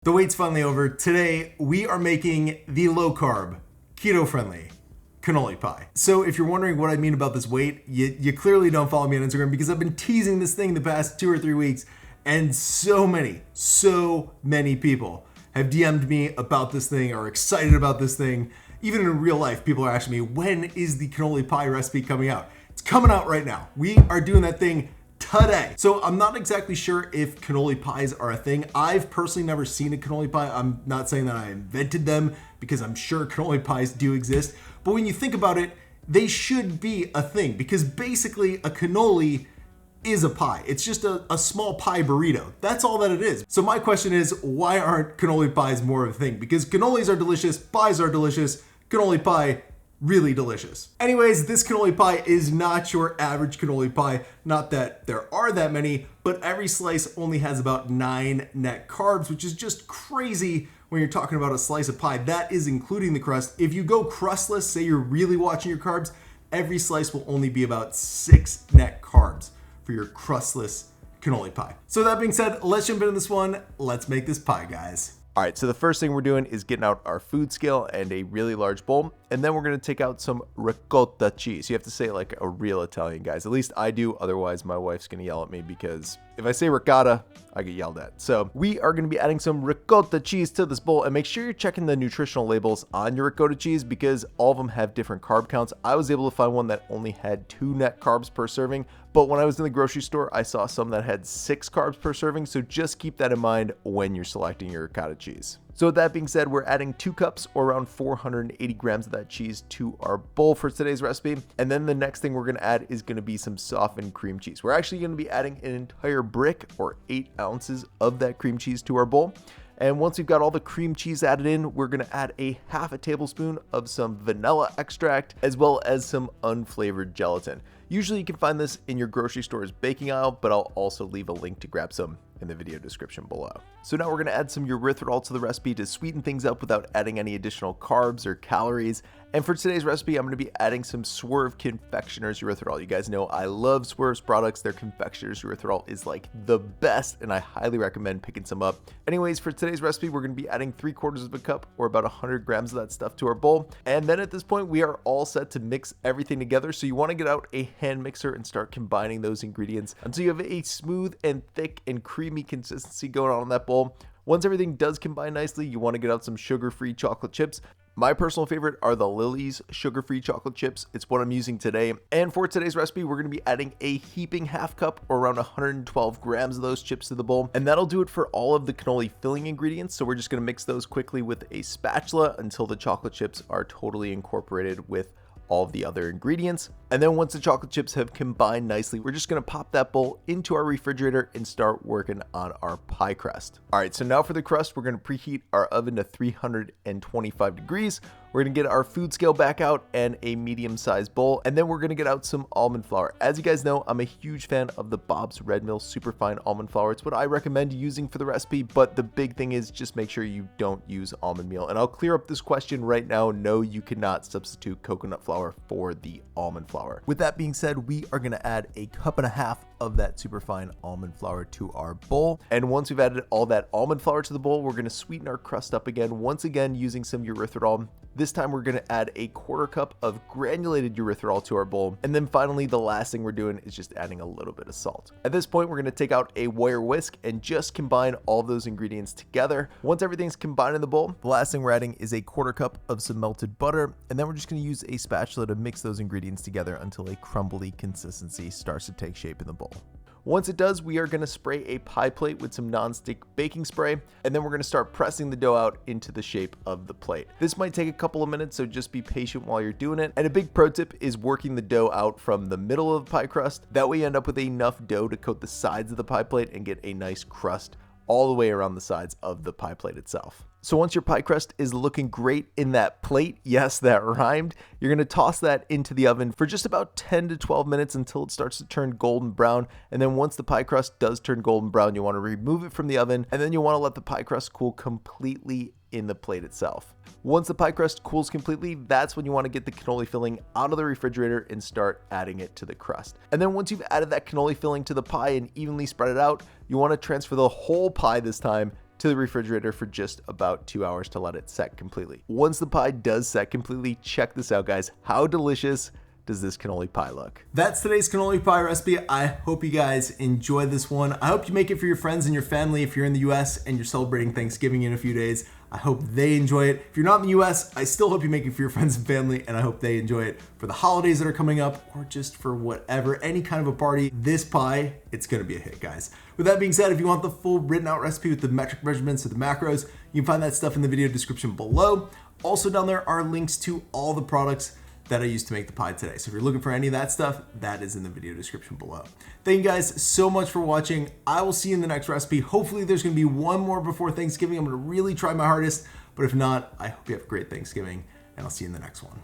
The wait's finally over. Today, we are making the low-carb, keto-friendly cannoli pie. So if you're wondering what I mean about this wait, you clearly don't follow me on Instagram because I've been teasing this thing the past 2 or 3 weeks, and so many people have DM'd me about this thing, are excited about this thing. Even in real life, people are asking me, when is the cannoli pie recipe coming out? It's coming out right now. We are doing that thing today. So I'm not exactly sure if cannoli pies are a thing. I've personally never seen a cannoli pie. I'm not saying that I invented them because I'm sure cannoli pies do exist. But when you think about it, they should be a thing because basically a cannoli is a pie. It's just a small pie burrito. That's all that it is. So my question is, why aren't cannoli pies more of a thing? Because cannolis are delicious, pies are delicious, cannoli pie really delicious. Anyways, this cannoli pie is not your average cannoli pie. Not that there are that many, but every slice only has about 9 net carbs, which is just crazy when you're talking about a slice of pie. That is including the crust. If you go crustless, say you're really watching your carbs, every slice will only be about 6 net carbs for your crustless cannoli pie. So that being said, let's jump into this one. Let's make this pie, guys. All right, so the first thing we're doing is getting out our food scale and a really large bowl, and then we're gonna take out some ricotta cheese. You have to say it like a real Italian, guys. At least I do, otherwise my wife's gonna yell at me because if I say ricotta, I get yelled at. So we are gonna be adding some ricotta cheese to this bowl, and make sure you're checking the nutritional labels on your ricotta cheese because all of them have different carb counts. I was able to find one that only had 2 net carbs per serving, but when I was in the grocery store, I saw some that had 6 carbs per serving, so just keep that in mind when you're selecting your ricotta cheese. So with that being said, we're adding 2 cups or around 480 grams of that cheese to our bowl for today's recipe. And then the next thing we're gonna add is gonna be some softened cream cheese. We're actually gonna be adding an entire brick or 8 ounces of that cream cheese to our bowl. And once we've got all the cream cheese added in, we're gonna add a half a tablespoon of some vanilla extract, as well as some unflavored gelatin. Usually you can find this in your grocery store's baking aisle, but I'll also leave a link to grab some in the video description below. So now we're gonna add some erythritol to the recipe to sweeten things up without adding any additional carbs or calories. And for today's recipe, I'm gonna be adding some Swerve Confectioners erythritol. You guys know I love Swerve's products. Their Confectioners erythritol is like the best, and I highly recommend picking some up. Anyways, for today's recipe, we're gonna be adding 3/4 of a cup or about 100 grams of that stuff to our bowl. And then at this point, we are all set to mix everything together. So you wanna get out a hand mixer and start combining those ingredients until you have a smooth and thick and creamy consistency going on in that bowl. Once everything does combine nicely, you want to get out some sugar-free chocolate chips. My personal favorite are the Lily's sugar-free chocolate chips. It's what I'm using today. And for today's recipe, we're going to be adding a heaping half cup or around 112 grams of those chips to the bowl. And that'll do it for all of the cannoli filling ingredients. So we're just going to mix those quickly with a spatula until the chocolate chips are totally incorporated with all of the other ingredients. And then once the chocolate chips have combined nicely, we're just gonna pop that bowl into our refrigerator and start working on our pie crust. All right, so now for the crust, we're gonna preheat our oven to 325 degrees. We're gonna get our food scale back out and a medium-sized bowl, and then we're gonna get out some almond flour. As you guys know, I'm a huge fan of the Bob's Red Mill Superfine almond flour. It's what I recommend using for the recipe, but the big thing is just make sure you don't use almond meal. And I'll clear up this question right now. No, you cannot substitute coconut flour for the almond flour. With that being said, we are gonna add a cup and a half of that superfine almond flour to our bowl. And once we've added all that almond flour to the bowl, we're gonna sweeten our crust up again, once again using some erythritol. This time we're gonna add a 1/4 cup of granulated erythritol to our bowl. And then finally, the last thing we're doing is just adding a little bit of salt. At this point, we're gonna take out a wire whisk and just combine all those ingredients together. Once everything's combined in the bowl, the last thing we're adding is a 1/4 cup of some melted butter. And then we're just gonna use a spatula to mix those ingredients together until a crumbly consistency starts to take shape in the bowl. Once it does, we are going to spray a pie plate with some non-stick baking spray, and then we're going to start pressing the dough out into the shape of the plate. This might take a couple of minutes, so just be patient while you're doing it. And a big pro tip is working the dough out from the middle of the pie crust. That way you end up with enough dough to coat the sides of the pie plate and get a nice crust all the way around the sides of the pie plate itself. So once your pie crust is looking great in that plate, yes, that rhymed, you're gonna toss that into the oven for just about 10 to 12 minutes until it starts to turn golden brown. And then once the pie crust does turn golden brown, you wanna remove it from the oven, and then you wanna let the pie crust cool completely in the plate itself. Once the pie crust cools completely, that's when you want to get the cannoli filling out of the refrigerator and start adding it to the crust. And then once you've added that cannoli filling to the pie and evenly spread it out, you want to transfer the whole pie this time to the refrigerator for just about 2 hours to let it set completely. Once the pie does set completely, check this out, guys. How delicious does this cannoli pie look? That's today's cannoli pie recipe. I hope you guys enjoy this one. I hope you make it for your friends and your family if you're in the US and you're celebrating Thanksgiving in a few days. I hope they enjoy it. If you're not in the US, I still hope you make it for your friends and family, and I hope they enjoy it for the holidays that are coming up, or just for whatever, any kind of a party. This pie, it's gonna be a hit, guys. With that being said, if you want the full written out recipe with the metric measurements or the macros, you can find that stuff in the video description below. Also down there are links to all the products that I used to make the pie today. So if you're looking for any of that stuff, that is in the video description below. Thank you guys so much for watching. I will see you in the next recipe. Hopefully there's gonna be one more before Thanksgiving. I'm gonna really try my hardest, but if not, I hope you have a great Thanksgiving, and I'll see you in the next one.